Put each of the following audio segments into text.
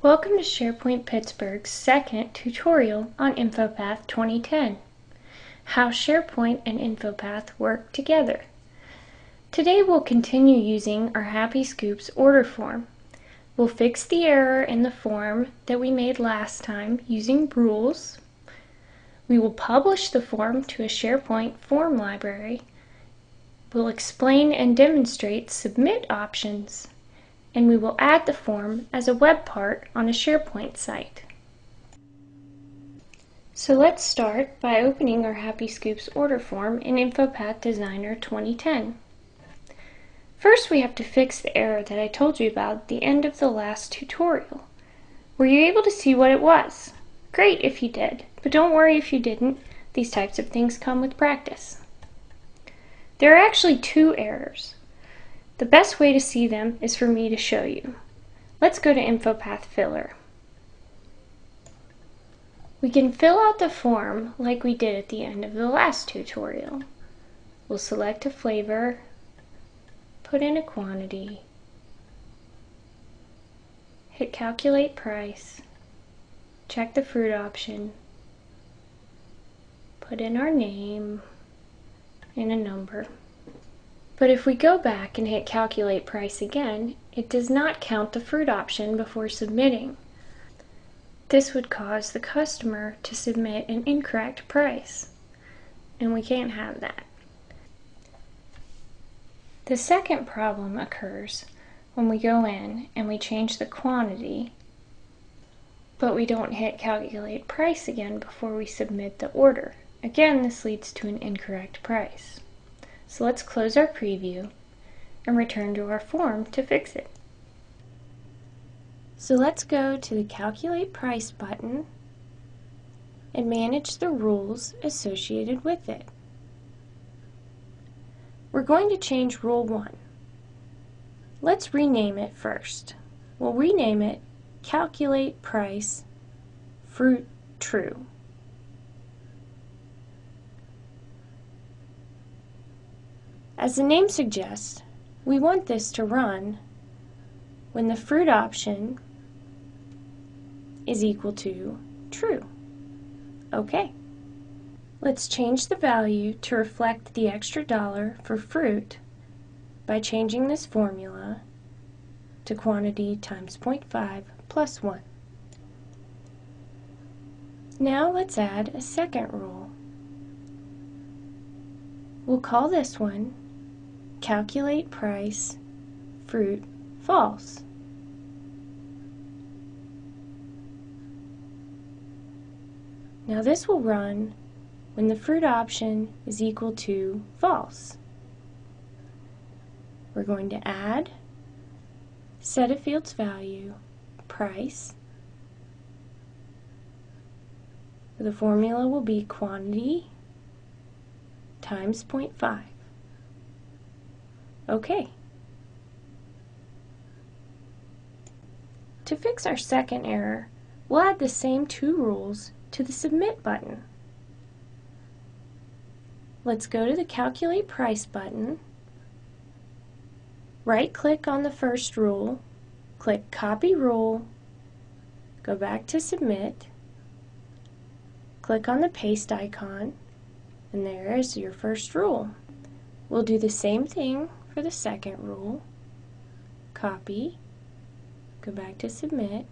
Welcome to SharePoint Pittsburgh's second tutorial on InfoPath 2010, how SharePoint and InfoPath work together. Today we'll continue using our Happy Scoops order form. We'll fix the error in the form that we made last time using rules. We will publish the form to a SharePoint form library. We'll explain and demonstrate submit options, and we will add the form as a web part on a SharePoint site. So let's start by opening our Happy Scoops order form in InfoPath Designer 2010. First, we have to fix the error that I told you about at the end of the last tutorial. Were you able to see what it was? Great if you did, but don't worry if you didn't. These types of things come with practice. There are actually two errors. The best way to see them is for me to show you. Let's go to InfoPath Filler. We can fill out the form like we did at the end of the last tutorial. We'll select a flavor, put in a quantity, hit Calculate Price, check the fruit option, put in our name and a number. But if we go back and hit Calculate Price again, it does not count the fruit option before submitting. This would cause the customer to submit an incorrect price, and we can't have that. The second problem occurs when we go in and we change the quantity, but we don't hit Calculate Price again before we submit the order. Again, this leads to an incorrect price. So let's close our preview and return to our form to fix it. So let's go to the Calculate Price button and manage the rules associated with it. We're going to change Rule 1. Let's rename it first. We'll rename it Calculate Price Fruit True. As the name suggests, we want this to run when the fruit option is equal to true. Okay. Let's change the value to reflect the extra dollar for fruit by changing this formula to quantity times 0.5 plus 1. Now let's add a second rule. We'll call this one Calculate Price Fruit False. Now this will run when the fruit option is equal to false. We're going to add set a field's value, price. The formula will be quantity times 0.5. Okay. To fix our second error, we'll add the same two rules to the Submit button. Let's go to the Calculate Price button, right-click on the first rule, click Copy Rule, go back to Submit, click on the Paste icon, and there is your first rule. We'll do the same thing for the second rule. Copy, go back to Submit,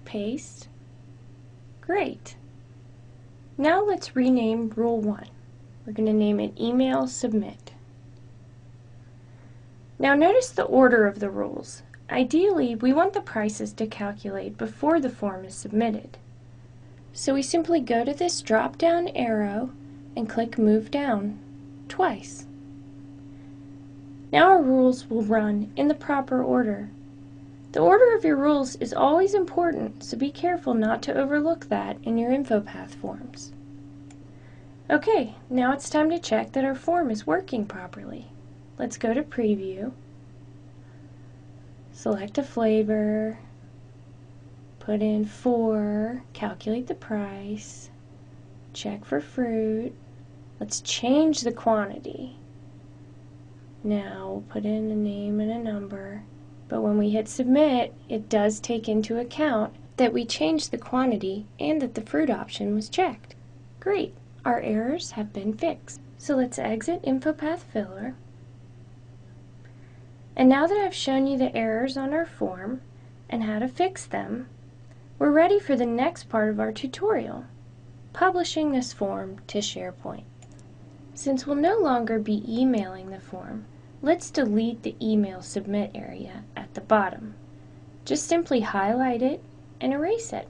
paste. Great. Now let's rename Rule 1. We're going to name it Email Submit. Now notice the order of the rules. Ideally, we want the prices to calculate before the form is submitted. So we simply go to this drop-down arrow and click Move Down twice. Now our rules will run in the proper order. The order of your rules is always important, so be careful not to overlook that in your InfoPath forms. Okay, now it's time to check that our form is working properly. Let's go to Preview, select a flavor, put in 4, calculate the price, check for fruit. Let's change the quantity. Now we'll put in a name and a number, but when we hit submit, it does take into account that we changed the quantity and that the fruit option was checked. Great, our errors have been fixed. So let's exit InfoPath Filler. And now that I've shown you the errors on our form and how to fix them, we're ready for the next part of our tutorial, publishing this form to SharePoint. Since we'll no longer be emailing the form, let's delete the email submit area at the bottom. Just simply highlight it and erase it.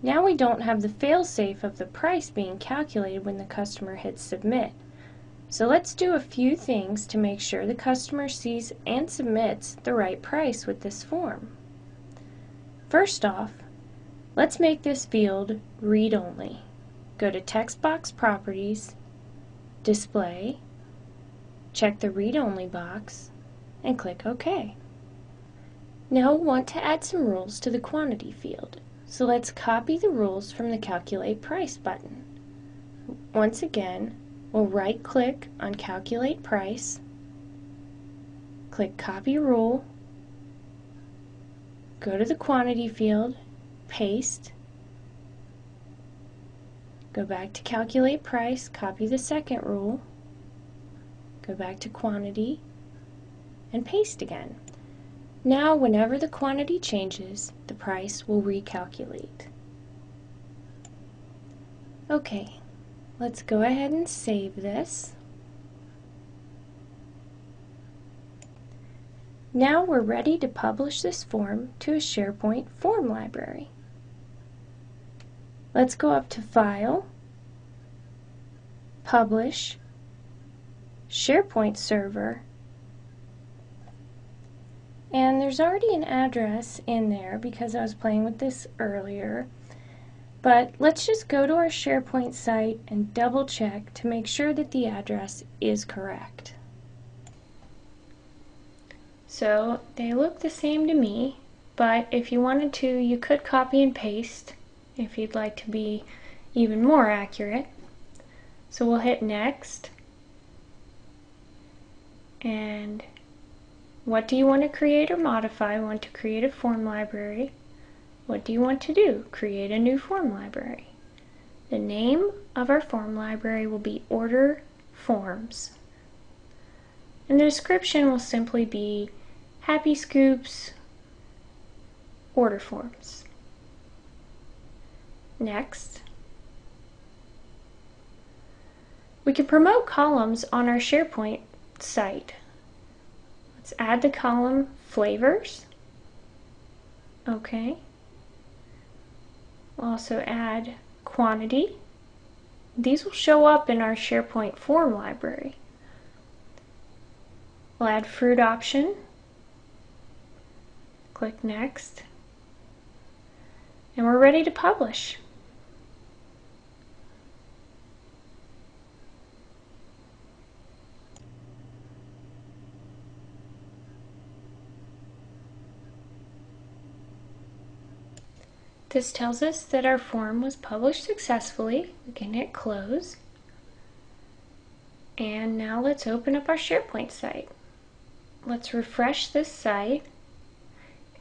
Now we don't have the fail-safe of the price being calculated when the customer hits submit. So let's do a few things to make sure the customer sees and submits the right price with this form. First off, let's make this field read-only. Go to Text Box Properties, Display, check the read-only box, and click OK. Now we'll want to add some rules to the quantity field. So let's copy the rules from the Calculate Price button. Once again, we'll right-click on Calculate Price, click Copy Rule, go to the Quantity field, paste, go back to Calculate Price, copy the second rule, go back to Quantity, and paste again. Now, whenever the quantity changes, the price will recalculate. Okay. Let's go ahead and save this. Now we're ready to publish this form to a SharePoint form library. Let's go up to File, Publish, SharePoint Server, and there's already an address in there because I was playing with this earlier. But let's just go to our SharePoint site and double check to make sure that the address is correct. So they look the same to me, but if you wanted to, you could copy and paste if you'd like to be even more accurate. So we'll hit Next. And what do you want to create or modify? I want to create a form library. What do you want to do? Create a new form library. The name of our form library will be Order Forms. And the description will simply be Happy Scoops Order Forms. Next. We can promote columns on our SharePoint site. Let's add the column Flavors. Okay. We'll also add quantity. These will show up in our SharePoint form library. We'll add fruit option. Click Next. And we're ready to publish. This tells us that our form was published successfully. We can hit Close. And now let's open up our SharePoint site. Let's refresh this site.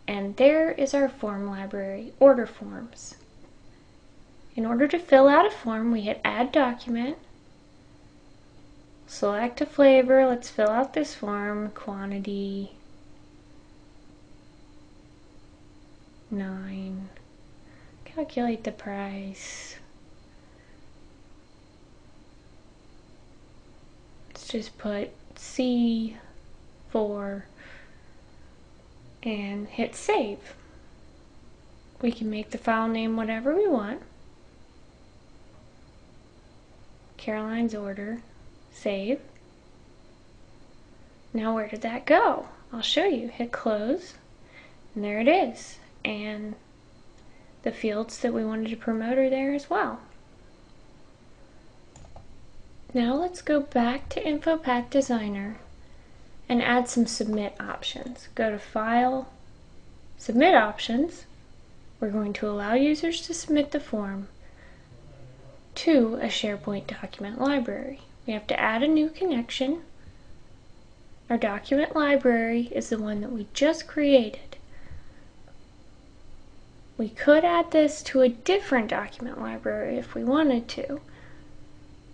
And there is our form library, Order Forms. In order to fill out a form, we hit Add Document. Select a flavor. Let's fill out this form, quantity 9. Calculate the price. Let's just put C4 and hit Save. We can make the file name whatever we want. Caroline's order. Save. Now where did that go? I'll show you. Hit Close. And there it is. And the fields that we wanted to promote are there as well. Now let's go back to InfoPath Designer and add some submit options. Go to File, Submit Options. We're going to allow users to submit the form to a SharePoint document library. We have to add a new connection. Our document library is the one that we just created. We could add this to a different document library if we wanted to,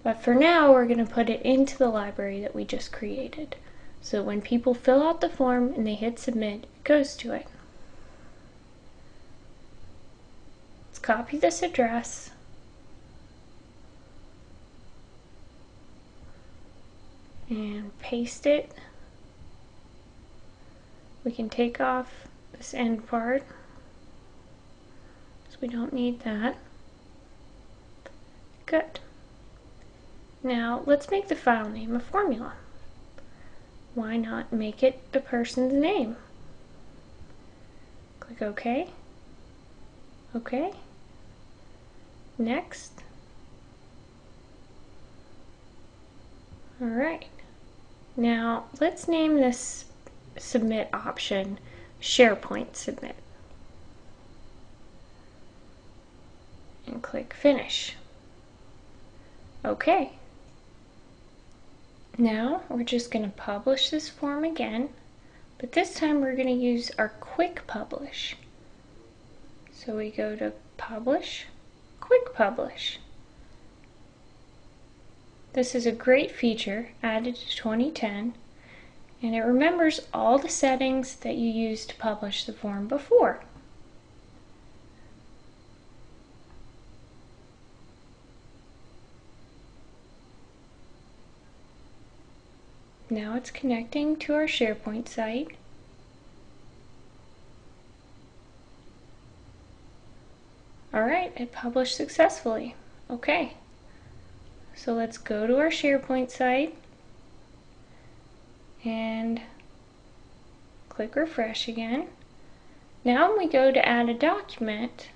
but for now we're going to put it into the library that we just created. So when people fill out the form and they hit submit, it goes to it. Let's copy this address. And paste it. We can take off this end part, so we don't need that. Good. Now let's make the file name a formula. Why not make it the person's name? Click OK. OK. Next. Alright. Now let's name this submit option SharePoint Submit. And click Finish. OK. Now we're just going to publish this form again, but this time we're going to use our Quick Publish. So we go to Publish, Quick Publish. This is a great feature added to 2010, and it remembers all the settings that you used to publish the form before. Now it's connecting to our SharePoint site. Alright, it published successfully. Okay. So let's go to our SharePoint site and click refresh again. Now when we go to add a document,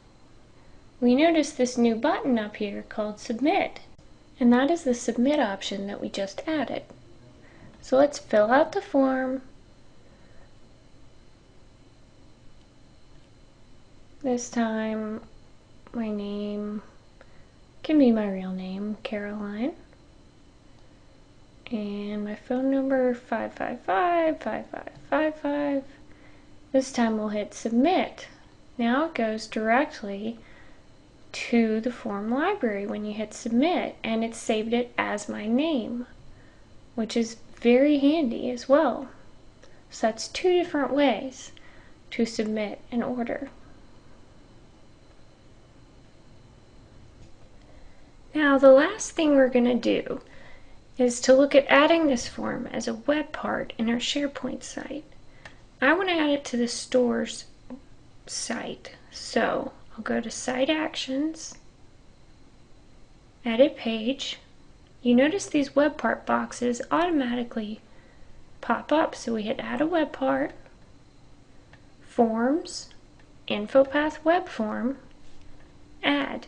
we notice this new button up here called Submit, and that is the Submit option that we just added. So let's fill out the form. This time my name can be my real name, Caroline, and my phone number 555-5555. This time we'll hit submit. Now it goes directly to the form library when you hit submit, and it saved it as my name, which is very handy as well. So that's two different ways to submit an order. Now the last thing we're going to do is to look at adding this form as a web part in our SharePoint site. I want to add it to the stores site, so I'll go to Site Actions, Edit Page. You notice these web part boxes automatically pop up, so we hit Add a Web Part, Forms, InfoPath Web Form, Add.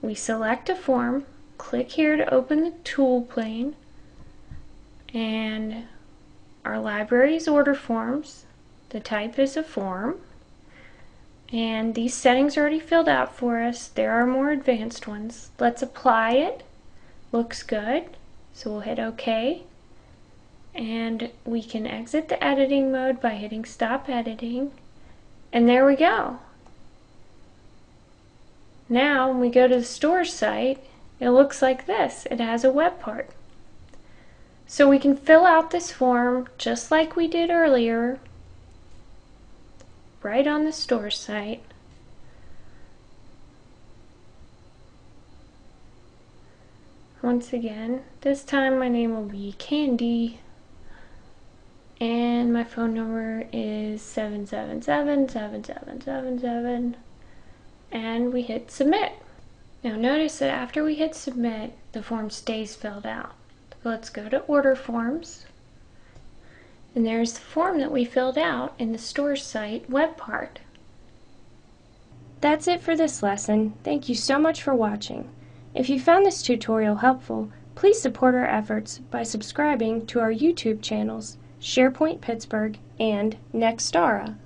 We select a form, click here to open the tool pane, and our library's order forms. The type is a form, and these settings are already filled out for us. There are more advanced ones. Let's apply it. Looks good, so we'll hit OK, and we can exit the editing mode by hitting Stop Editing, and there we go. Now when we go to the stores site, it looks like this. It has a web part. So we can fill out this form just like we did earlier, right on the store site. Once again, this time my name will be Candy, and my phone number is 777-7777, and we hit submit. Now notice that after we hit submit, the form stays filled out. Let's go to order forms, and there's the form that we filled out in the stores site web part. That's it for this lesson. Thank you so much for watching. If you found this tutorial helpful, please support our efforts by subscribing to our YouTube channels, SharePoint Pittsburgh and Nextara.